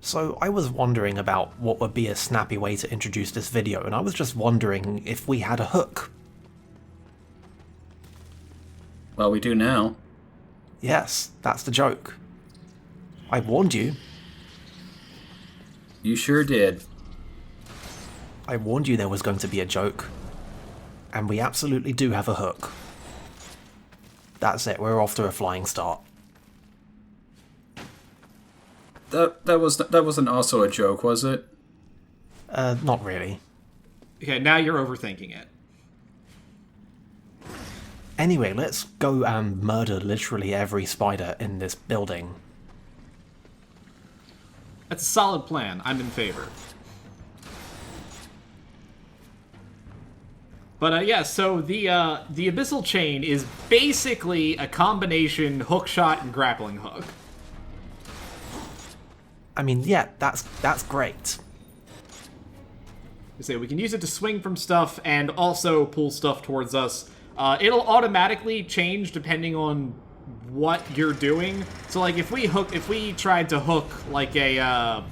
So I was wondering about what would be a snappy way to introduce this video, and I was just wondering if we had a hook. Well, we do now. Yes, that's the joke. I warned you. You sure did. I warned you there was going to be a joke. And we absolutely do have a hook. That's it, we're off to a flying start. That wasn't also a joke, was it? Not really. Okay, now you're overthinking it. Anyway, let's go and murder literally every spider in this building. That's a solid plan. I'm in favor. But yeah, so the Abyssal Chain is basically a combination hookshot and grappling hook. I mean, yeah, that's great. So we can use it to swing from stuff and also pull stuff towards us. It'll automatically change depending on what you're doing. So like if we tried to hook like a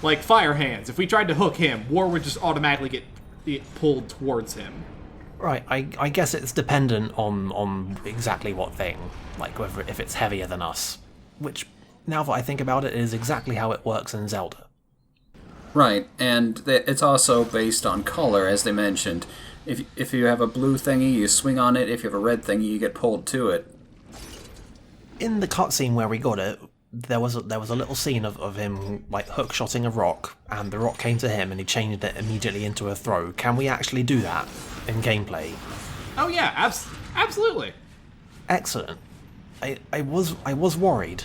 like Fire Hands, if we tried to hook him, War would just automatically get pulled towards him. Right, I guess it's dependent on exactly what thing, like whether if it's heavier than us, which, now that I think about it, is exactly how it works in Zelda. Right, and it's also based on color, as they mentioned. If you have a blue thingy, you swing on it. If you have a red thingy, you get pulled to it. In the cutscene where we got it, there was a little scene of him like hookshotting a rock, and the rock came to him, and he changed it immediately into a throw. Can we actually do that in gameplay? Oh yeah, absolutely. Excellent. I was worried.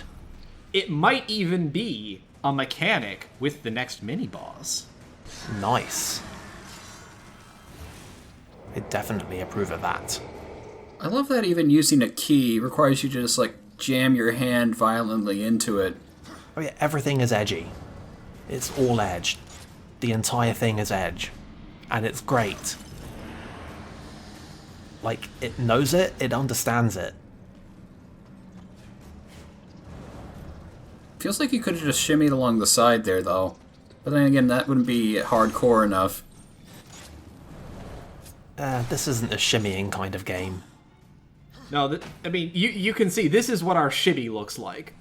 It might even be a mechanic with the next mini-boss. Nice. I definitely approve of that. I love that even using a key requires you to just, like, jam your hand violently into it. Oh yeah, everything is edgy. It's all edge. The entire thing is edge. And it's great. Like, it knows it, it understands it. Feels like you could have just shimmied along the side there, though. But then again, that wouldn't be hardcore enough. This isn't a shimmying kind of game. No, I mean, you can see, this is what our shitty looks like.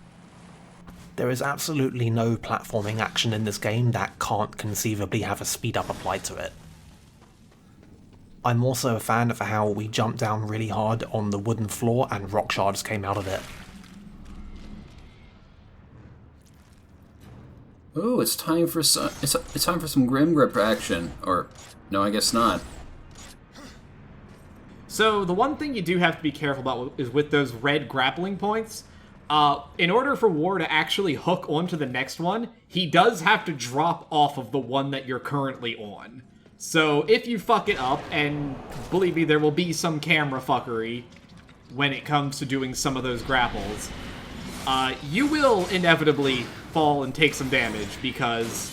There is absolutely no platforming action in this game that can't conceivably have a speed up applied to it. I'm also a fan of how we jumped down really hard on the wooden floor and rock shards came out of it. Ooh, it's time for it's time for some Grim Grip action. Or, no, I guess not. So the one thing you do have to be careful about is with those red grappling points. In order for War to actually hook onto the next one, he does have to drop off of the one that you're currently on. So if you fuck it up, and believe me, there will be some camera fuckery when it comes to doing some of those grapples, you will inevitably fall and take some damage because...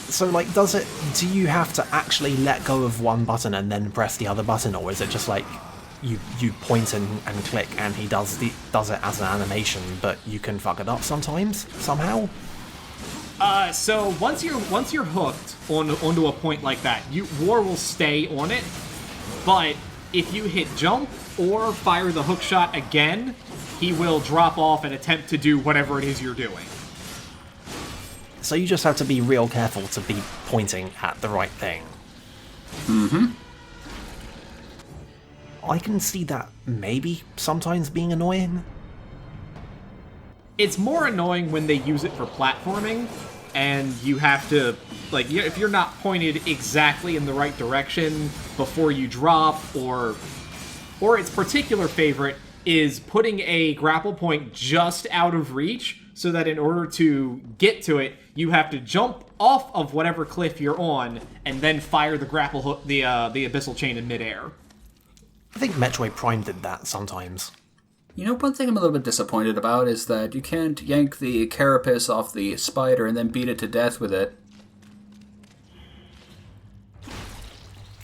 So, like, do you have to actually let go of one button and then press the other button, or is it just like you point and click and he does it as an animation, but you can fuck it up sometimes, somehow? So once you're hooked onto a point like that, War will stay on it, but if you hit jump or fire the hook shot again, he will drop off and attempt to do whatever it is you're doing. So you just have to be real careful to be pointing at the right thing. Mm-hmm. I can see that maybe sometimes being annoying. It's more annoying when they use it for platforming, and you have to, like, if you're not pointed exactly in the right direction before you drop, or its particular favorite is putting a grapple point just out of reach, so that in order to get to it, you have to jump off of whatever cliff you're on, and then fire the grapple hook, the Abyssal Chain in midair. I think Metroid Prime did that sometimes. You know, one thing I'm a little bit disappointed about is that you can't yank the carapace off the spider and then beat it to death with it.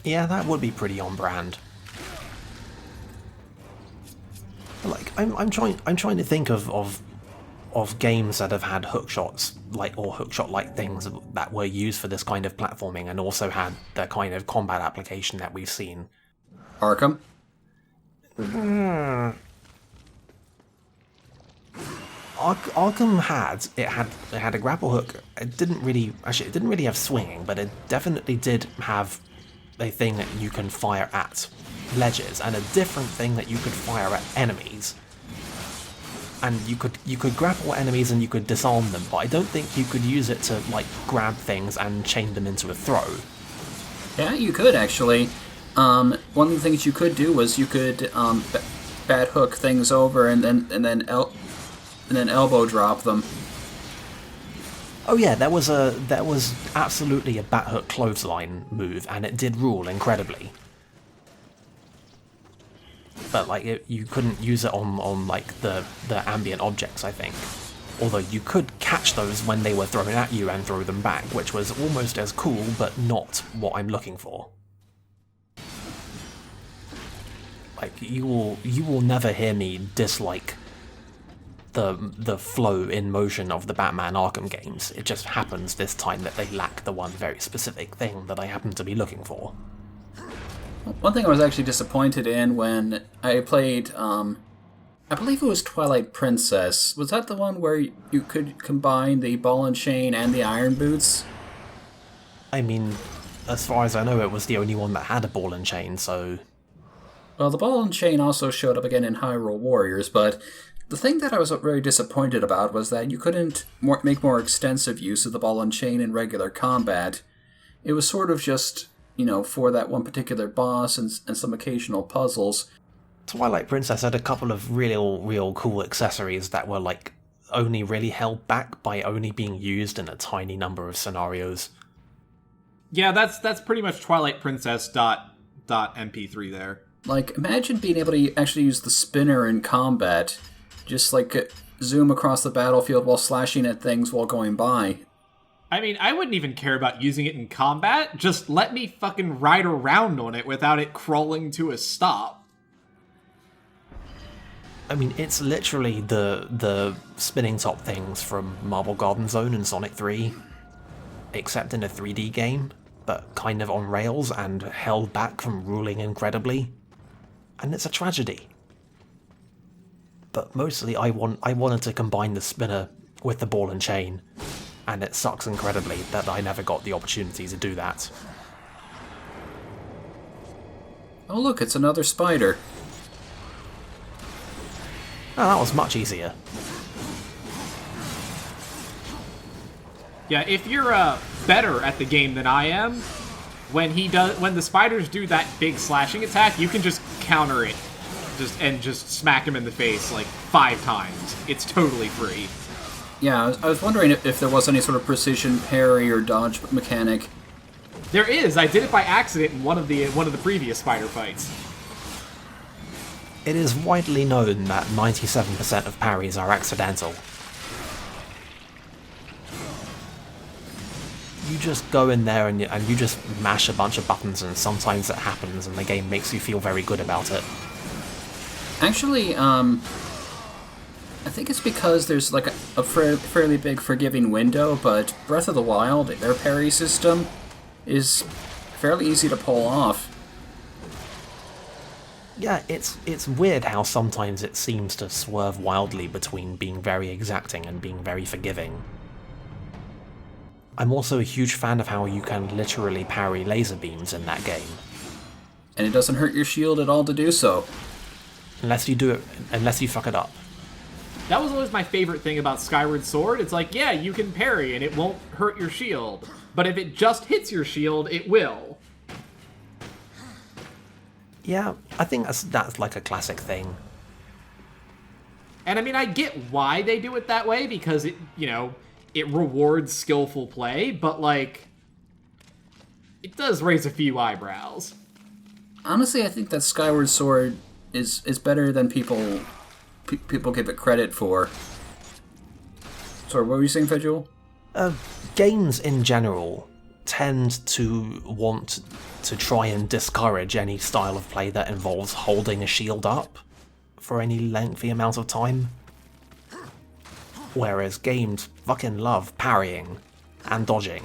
Yeah, that would be pretty on brand. But like, I'm trying to think of of games that have had hookshots, or hookshot-like things that were used for this kind of platforming, and also had the kind of combat application that we've seen. Arkham? Arkham had a grapple hook. It didn't really have swinging, but it definitely did have a thing that you can fire at ledges, and a different thing that you could fire at enemies. And you could grapple enemies and you could disarm them, but I don't think you could use it to grab things and chain them into a throw. Yeah, you could actually. One of the things you could do was you could bat hook things over and then elbow drop them. Oh yeah, that was absolutely a bat hook clothesline move, and it did rule incredibly. But you couldn't use it on the ambient objects, I think. Although you could catch those when they were thrown at you and throw them back, which was almost as cool, but not what I'm looking for. You will never hear me dislike the flow in motion of the Batman Arkham games. It just happens this time that they lack the one very specific thing that I happen to be looking for. One thing I was actually disappointed in when I played, I believe it was Twilight Princess. Was that the one where you could combine the ball and chain and the iron boots? I mean, as far as I know, it was the only one that had a ball and chain, so... Well, the ball and chain also showed up again in Hyrule Warriors, but the thing that I was very disappointed about was that you couldn't make more extensive use of the ball and chain in regular combat. It was sort of just, for that one particular boss and some occasional puzzles. Twilight Princess had a couple of real cool accessories that were, only really held back by only being used in a tiny number of scenarios. Yeah, that's pretty much Twilight Princess .mp3 there. Imagine being able to actually use the spinner in combat. Just, zoom across the battlefield while slashing at things while going by. I mean, I wouldn't even care about using it in combat. Just let me fucking ride around on it without it crawling to a stop. I mean, it's literally the spinning top things from Marble Garden Zone and Sonic 3, except in a 3D game, but kind of on rails and held back from ruling incredibly. And it's a tragedy. But mostly I wanted to combine the spinner with the ball and chain, and it sucks incredibly that I never got the opportunity to do that. Oh look, it's another spider. Oh, that was much easier. Yeah, if you're better at the game than I am, when the spiders do that big slashing attack, you can just counter it, just smack him in the face 5 times. It's totally free. Yeah, I was wondering if there was any sort of precision parry or dodge mechanic. There is. I did it by accident in one of the previous spider fights. It is widely known that 97% of parries are accidental. You just go in there and you just mash a bunch of buttons, and sometimes it happens and the game makes you feel very good about it. Actually, I think it's because there's a fairly big forgiving window, but Breath of the Wild, their parry system, is fairly easy to pull off. Yeah, it's weird how sometimes it seems to swerve wildly between being very exacting and being very forgiving. I'm also a huge fan of how you can literally parry laser beams in that game. And it doesn't hurt your shield at all to do so. Unless you fuck it up. That was always my favorite thing about Skyward Sword. It's yeah, you can parry and it won't hurt your shield. But if it just hits your shield, it will. Yeah, I think that's a classic thing. And I mean, I get why they do it that way, because it rewards skillful play, but it does raise a few eyebrows. Honestly, I think that Skyward Sword is better than people give it credit for. Sorry, what were you saying, Fedule? Games in general tend to want to try and discourage any style of play that involves holding a shield up for any lengthy amount of time. whereas games fucking love parrying and dodging.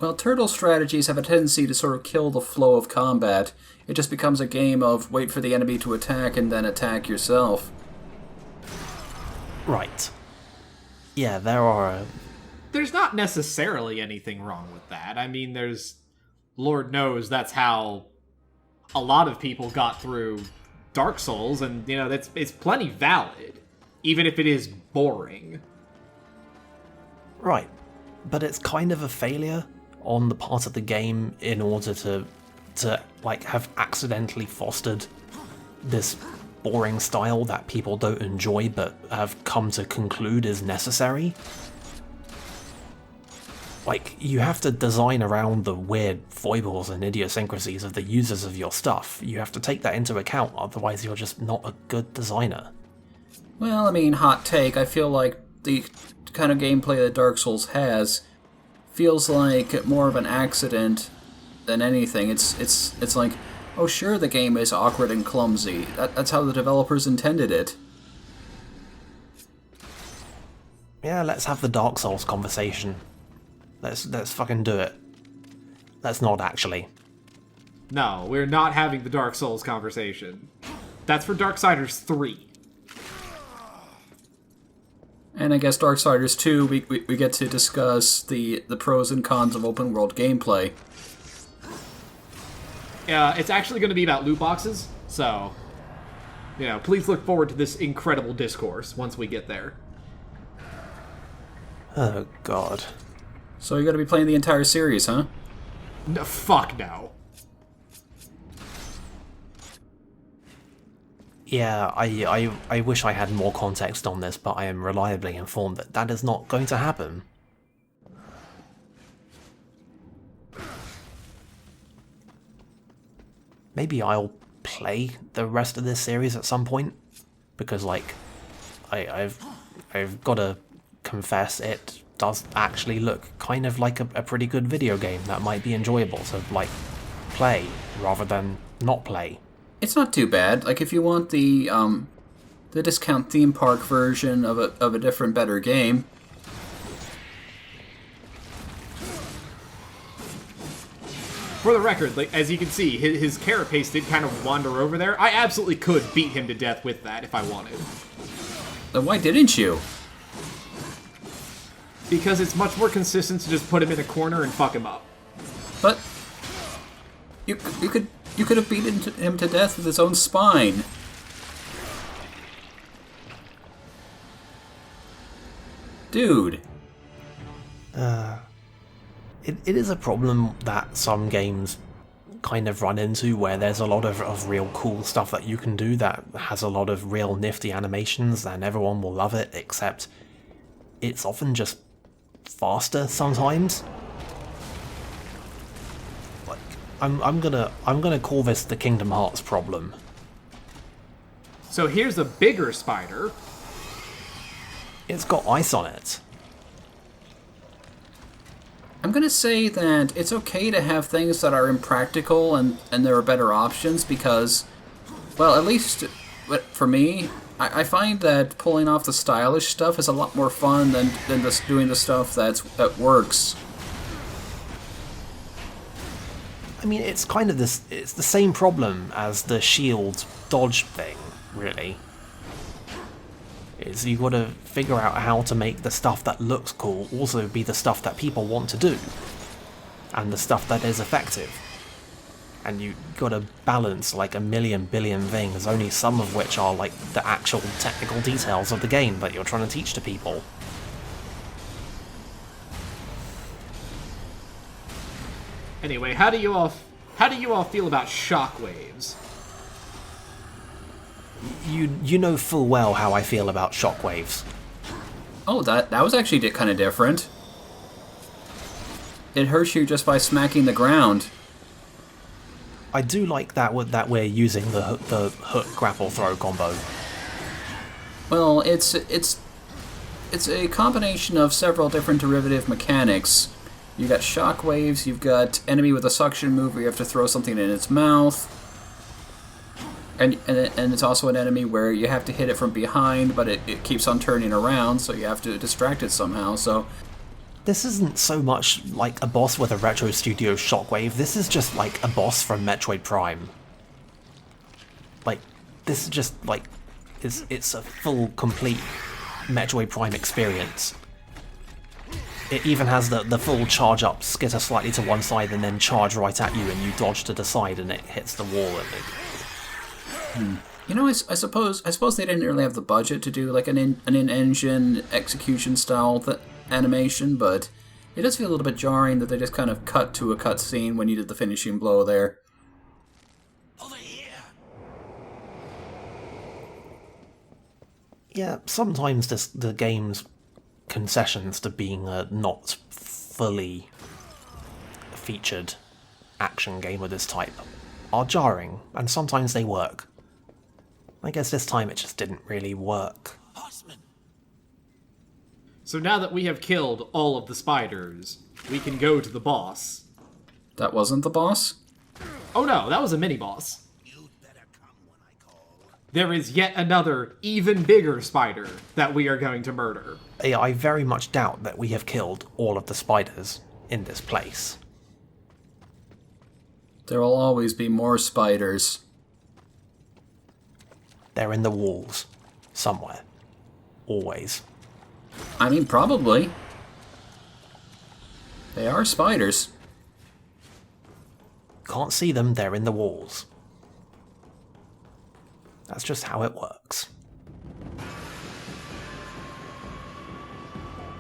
Well, turtle strategies have a tendency to sort of kill the flow of combat. It just becomes a game of wait for the enemy to attack and then attack yourself. Right. Yeah, There's not necessarily anything wrong with that. I mean, Lord knows that's how a lot of people got through Dark Souls, and, it's plenty valid, even if it is boring. Right. But it's kind of a failure on the part of the game in order to have accidentally fostered this boring style that people don't enjoy but have come to conclude is necessary. You have to design around the weird foibles and idiosyncrasies of the users of your stuff. You have to take that into account, otherwise you're just not a good designer. Well, I mean, hot take, I feel like the kind of gameplay that Dark Souls has feels like more of an accident than anything. It's like, oh sure, the game is awkward and clumsy. That's how the developers intended it. Yeah, let's have the Dark Souls conversation. Let's fucking do it. Let's not, actually. No, we're not having the Dark Souls conversation. That's for Darksiders 3. And I guess Darksiders 2, we get to discuss the pros and cons of open world gameplay. It's actually going to be about loot boxes, so, please look forward to this incredible discourse once we get there. Oh, God. So you're going to be playing the entire series, huh? No, fuck no. Yeah, I wish I had more context on this, but I am reliably informed that is not going to happen. Maybe I'll play the rest of this series at some point, because I've got to confess it does actually look kind of like a pretty good video game that might be enjoyable to play rather than not play. It's not too bad. If you want the discount theme park version of a different, better game. For the record, as you can see, his carapace did kind of wander over there. I absolutely could beat him to death with that if I wanted. Then why didn't you? Because it's much more consistent to just put him in a corner and fuck him up. But you could have beaten him to death with his own spine. Dude. It is a problem that some games kind of run into, where there's a lot of real cool stuff that you can do that has a lot of real nifty animations and everyone will love it, except it's often just faster sometimes. I'm gonna call this the Kingdom Hearts problem. So here's a bigger spider. It's got ice on it. I'm gonna say that it's okay to have things that are impractical and there are better options because, well, at least for me, I find that pulling off the stylish stuff is a lot more fun than just doing the stuff that works. I mean, it's kind of it's the same problem as the shield dodge thing, really. Is you got to figure out how to make the stuff that looks cool also be the stuff that people want to do, and the stuff that is effective. And you got to balance a million billion things, only some of which are the actual technical details of the game that you're trying to teach to people. Anyway, how do you all feel about shockwaves? You know full well how I feel about shockwaves. Oh, that was actually kind of different. It hurts you just by smacking the ground. I do like that we're using the hook grapple throw combo. Well, it's a combination of several different derivative mechanics. You've got shockwaves, you've got enemy with a suction move where you have to throw something in its mouth. And it's also an enemy where you have to hit it from behind, but it keeps on turning around, so you have to distract it somehow. So This isn't so much like a boss with a Retro Studios shockwave, this is just like a boss from Metroid Prime. Like, this is just like, it's a full, complete Metroid Prime experience. It even has the full charge up, skitter slightly to one side and then charge right at you, and you dodge to the side and it hits the wall. You know, I suppose they didn't really have the budget to do like an in-engine execution style animation, but it does feel a little bit jarring that they just kind of cut to a cutscene when you did the finishing blow there. Over here. Yeah, sometimes the game's concessions to being a not fully featured action game of this type are jarring, and sometimes they work. I guess this time it just didn't really work. Horseman. So now that we have killed all of the spiders, we can go to the boss. That wasn't the boss? Oh no, that was a mini-boss. You'd better come when I call. There is yet another, even bigger spider that we are going to murder. I very much doubt that we have killed all of the spiders in this place. There will always be more spiders. They're in the walls. Somewhere. Always. I mean, probably. They are spiders. Can't see them, they're in the walls. That's just how it works.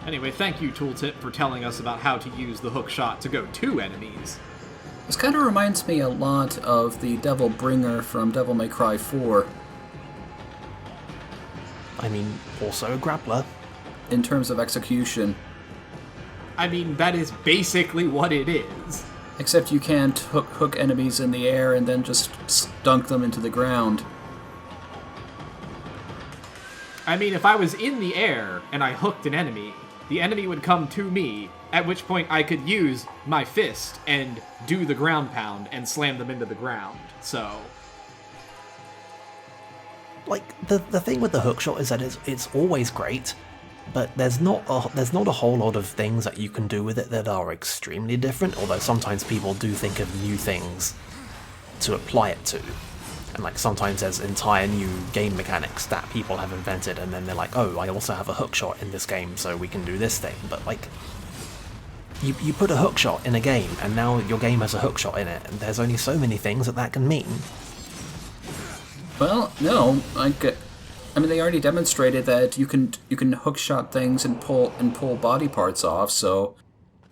Anyway, thank you, Tooltip, for telling us about how to use the hookshot to go to enemies. This kind of reminds me a lot of the Devil Bringer from Devil May Cry 4. I mean, also a grappler. In terms of execution. I mean, that is basically what it is. Except you can't hook enemies in the air and then just dunk them into the ground. I mean, if I was in the air and I hooked an enemy, the enemy would come to me, at which point I could use my fist and do the ground pound and slam them into the ground, so... Like, the thing with the hookshot is that it's always great, but there's not a whole lot of things that you can do with it that are extremely different, although sometimes people do think of new things to apply it to. And like sometimes there's entire new game mechanics that people have invented, and then they're like, oh, I also have a hookshot in this game, so we can do this thing. But like, you put a hookshot in a game, and now your game has a hookshot in it, and there's only so many things that can mean. Well, no, I mean, they already demonstrated that you can hookshot things and pull body parts off, so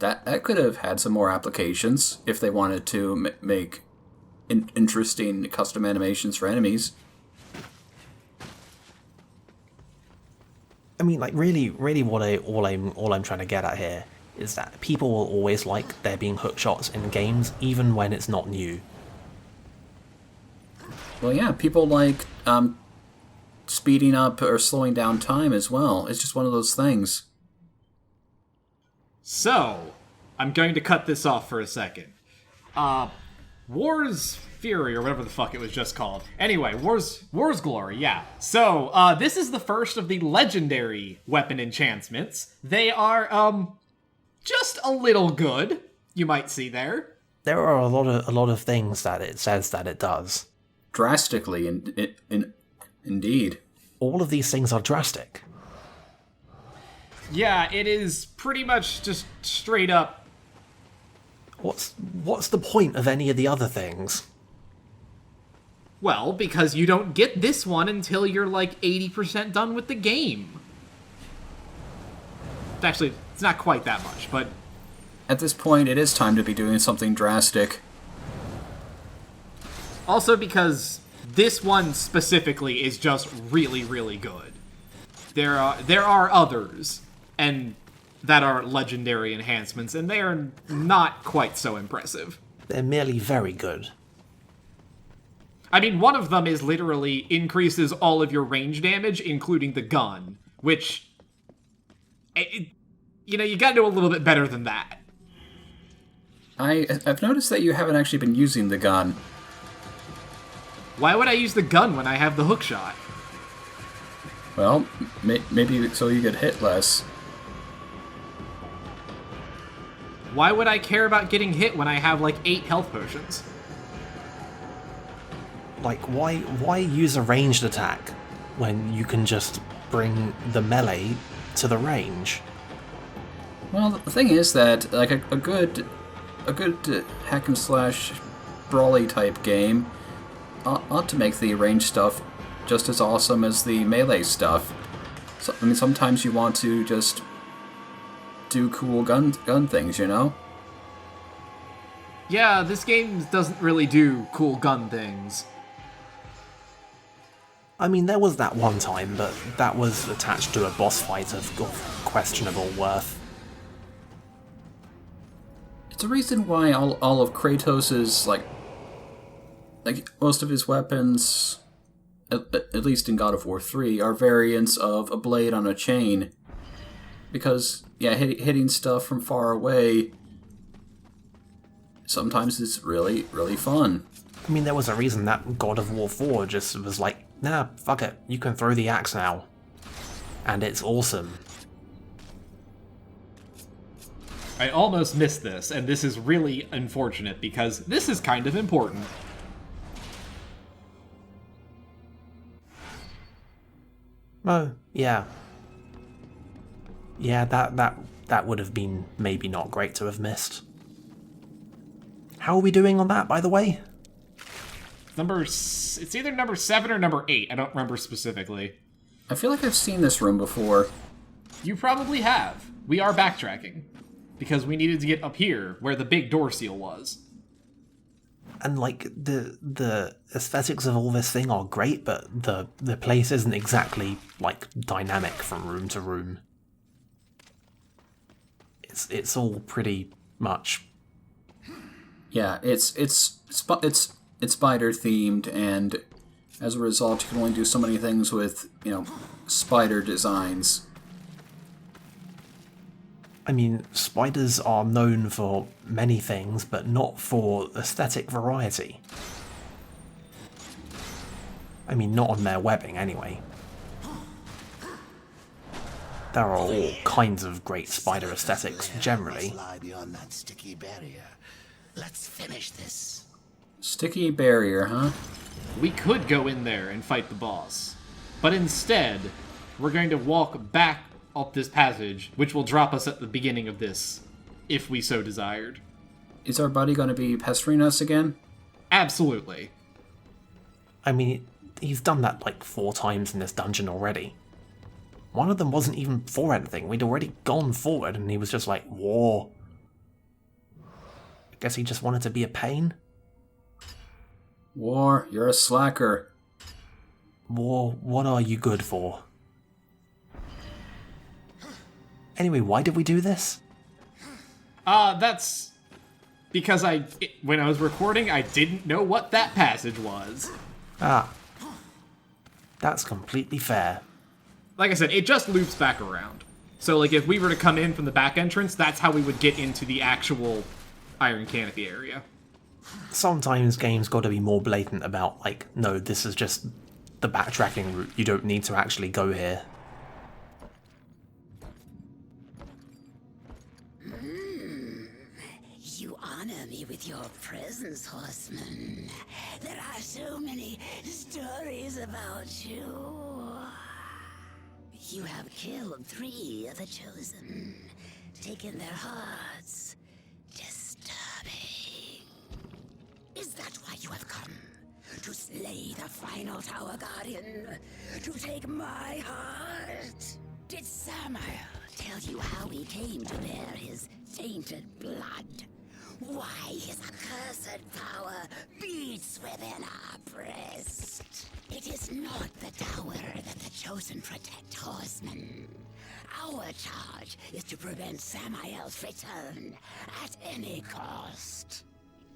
that could have had some more applications if they wanted to make interesting custom animations for enemies. I mean, like, really, all I'm trying to get at here is that people will always like there being hookshots in games, even when it's not new. Well, yeah, people like speeding up or slowing down time as well. It's just one of those things. So, I'm going to cut this off for a second. War's Fury, or whatever the fuck it was just called. Anyway, War's Glory, yeah. So, this is the first of the legendary weapon enchantments. They are, just a little good, you might see there. There are a lot of things that it says that it does. Drastically, indeed. All of these things are drastic. Yeah, it is pretty much just straight up. What's the point of any of the other things? Well, because you don't get this one until you're like 80% done with the game. Actually, it's not quite that much, but... At this point, it is time to be doing something drastic. Also because this one specifically is just really, really good. There are others, and that are legendary enhancements, and they are not quite so impressive. They're merely very good. I mean, one of them is literally increases all of your range damage, including the gun, which... you gotta do a little bit better than that. I've noticed that you haven't actually been using the gun. Why would I use the gun when I have the hookshot? Well, maybe so you get hit less. Why would I care about getting hit when I have like 8 health potions? Like, why use a ranged attack when you can just bring the melee to the range? Well, the thing is that like a good hack and slash brawly type game ought to make the ranged stuff just as awesome as the melee stuff. So, I mean, sometimes you want to just do cool gun things, you know? Yeah, this game doesn't really do cool gun things. I mean, there was that one time, but that was attached to a boss fight of questionable worth. It's a reason why all of Kratos's like most of his weapons, at least in God of War 3, are variants of a blade on a chain. Because, yeah, hitting stuff from far away sometimes is really, really fun. I mean, there was a reason that God of War 4 just was like, nah, fuck it, you can throw the axe now. And it's awesome. I almost missed this, and this is really unfortunate because this is kind of important. Oh, yeah. Yeah, that would have been maybe not great to have missed. How are we doing on that, by the way? It's either number 7 or number 8, I don't remember specifically. I feel like I've seen this room before. You probably have. We are backtracking. Because we needed to get up here, where the big door seal was. And like the aesthetics of all this thing are great, but the place isn't exactly like dynamic from room to room. It's all pretty much. Yeah, it's spider themed, and as a result, you can only do so many things with spider designs. I mean, spiders are known for many things, but not for aesthetic variety. I mean, not on their webbing, anyway. There are all kinds of great spider aesthetics, generally. Lie beyond that sticky barrier. Let's finish this. Sticky barrier, huh? We could go in there and fight the boss. But instead, we're going to walk back up this passage, which will drop us at the beginning of this, if we so desired. Is our buddy going to be pestering us again? Absolutely. I mean, he's done that like 4 times in this dungeon already. One of them wasn't even for anything. We'd already gone forward and he was just like, war. I guess he just wanted to be a pain? War, you're a slacker. War, what are you good for? Anyway, why did we do this? That's because when I was recording, I didn't know what that passage was. Ah. That's completely fair. Like I said, it just loops back around. So, like, if we were to come in from the back entrance, that's how we would get into the actual Iron Canopy area. Sometimes games gotta be more blatant about, like, no, this is just the backtracking route. You don't need to actually go here. You honor me with your presence, horseman. There are so many stories about you. You have killed 3 of the chosen, taken their hearts. Disturbing. Is that why you have come? To slay the final Tower Guardian? To take my heart? Did Samuel tell you how he came to bear his tainted blood? Why his accursed power beats within our breast? It is not the tower that the chosen protect, horsemen. Our charge is to prevent Samael's return at any cost.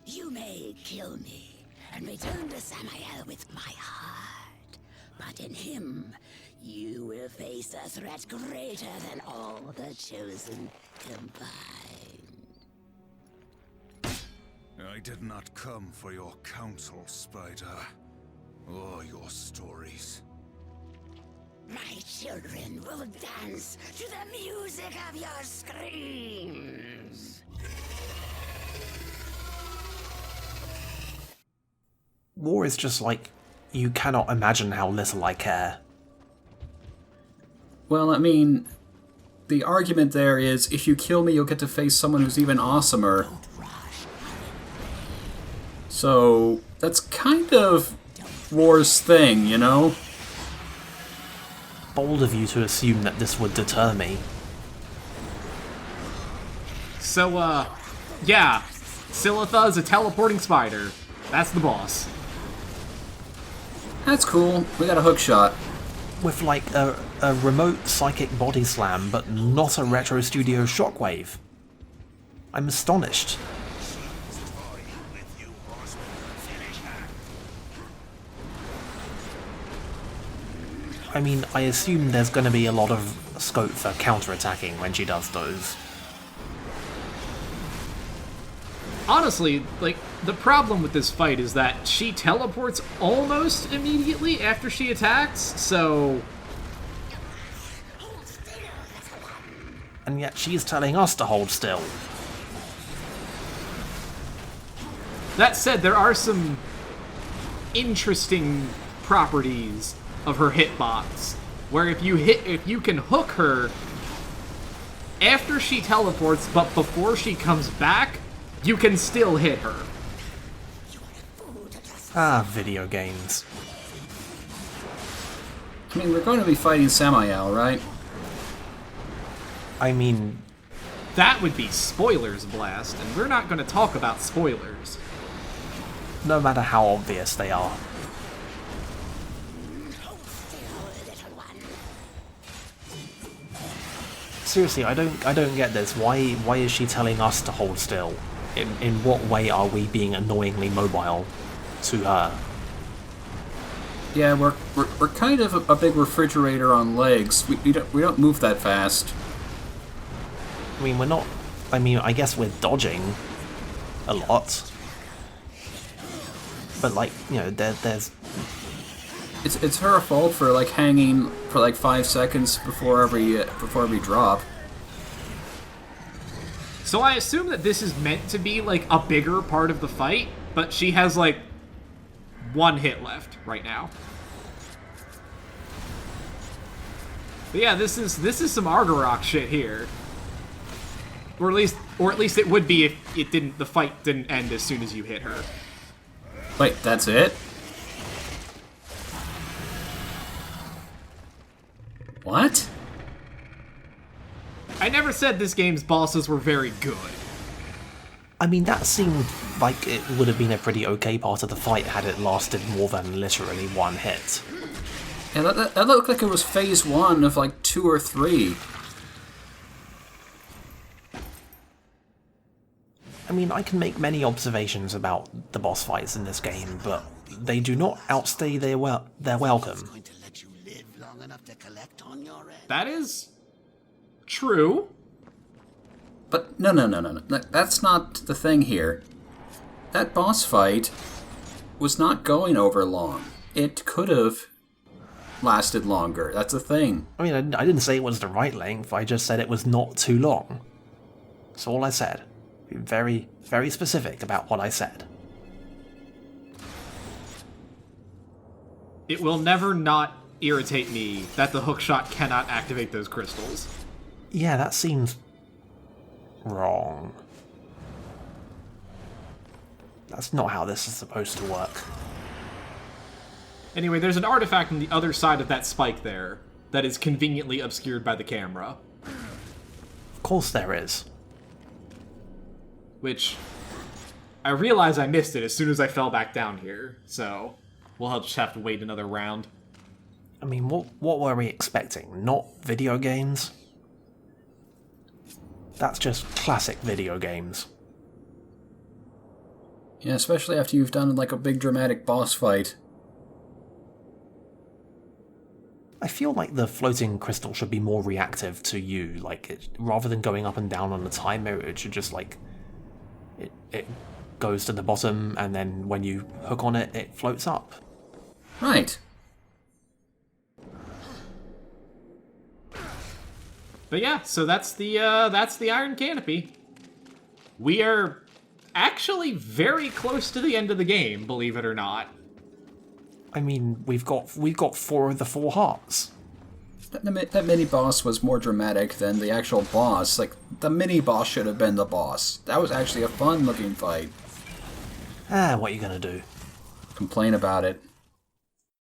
You may kill me and return to Samael with my heart, but in him, you will face a threat greater than all the chosen combined. I did not come for your counsel, Spider. Oh, your stories. My children will dance to the music of your screams. War is just like, you cannot imagine how little I care. Well, I mean, the argument there is, if you kill me, you'll get to face someone who's even awesomer. So, that's kind of War's thing, you know? Bold of you to assume that this would deter me. So, yeah. Silitha is a teleporting spider. That's the boss. That's cool. We got a hookshot. With like a remote psychic body slam, but not a Retro Studio shockwave. I'm astonished. I mean, I assume there's going to be a lot of scope for counterattacking when she does those. Honestly, like, the problem with this fight is that she teleports almost immediately after she attacks, so... And yet she's telling us to hold still. That said, there are some interesting properties of her hitbox, where if you can hook her after she teleports, but before she comes back, you can still hit her. Ah, video games. I mean, we're going to be fighting Samael, right? I mean, That would be spoilers blast, and we're not going to talk about spoilers. no matter how obvious they are. Seriously, I don't get this. Why is she telling us to hold still? In what way are we being annoyingly mobile to her? Yeah, we're kind of a big refrigerator on legs. We don't move that fast. I mean, we're not... I mean, I guess we're dodging a lot. But, like, you know, there's... It's her fault for like hanging for like 5 seconds before every drop. So I assume that this is meant to be like a bigger part of the fight, but she has like one hit left right now. But yeah, this is some Argarok shit here. Or at least it would be if the fight didn't end as soon as you hit her. Wait, that's it? What? I never said this game's bosses were very good. I mean, that seemed like it would have been a pretty okay part of the fight had it lasted more than literally one hit. Yeah, that looked like it was phase 1 of like 2 or 3. I mean, I can make many observations about the boss fights in this game, but they do not outstay their welcome. Going to let you live long enough to collect on your end. That is true. But no. That's not the thing here. That boss fight was not going over long. It could have lasted longer. That's the thing. I mean, I didn't say it was the right length, I just said it was not too long. That's all I said. Be very, very specific about what I said. It will never not irritate me that the hookshot cannot activate those crystals. Yeah, that seems... wrong. That's not how this is supposed to work. Anyway, there's an artifact on the other side of that spike there that is conveniently obscured by the camera. Of course there is. Which, I realize I missed it as soon as I fell back down here, so we'll just have to wait another round. I mean, what were we expecting? Not video games? That's just classic video games. Yeah, especially after you've done like a big dramatic boss fight. I feel like the floating crystal should be more reactive to you, like, rather than going up and down on the timer, it should just, like, it goes to the bottom, and then when you hook on it, it floats up. Right. But yeah, so that's the Iron Canopy. We are actually very close to the end of the game, believe it or not. I mean, we've got 4 of the 4 hearts. That mini-boss was more dramatic than the actual boss. Like, the mini-boss should have been the boss. That was actually a fun-looking fight. What are you gonna do? Complain about it.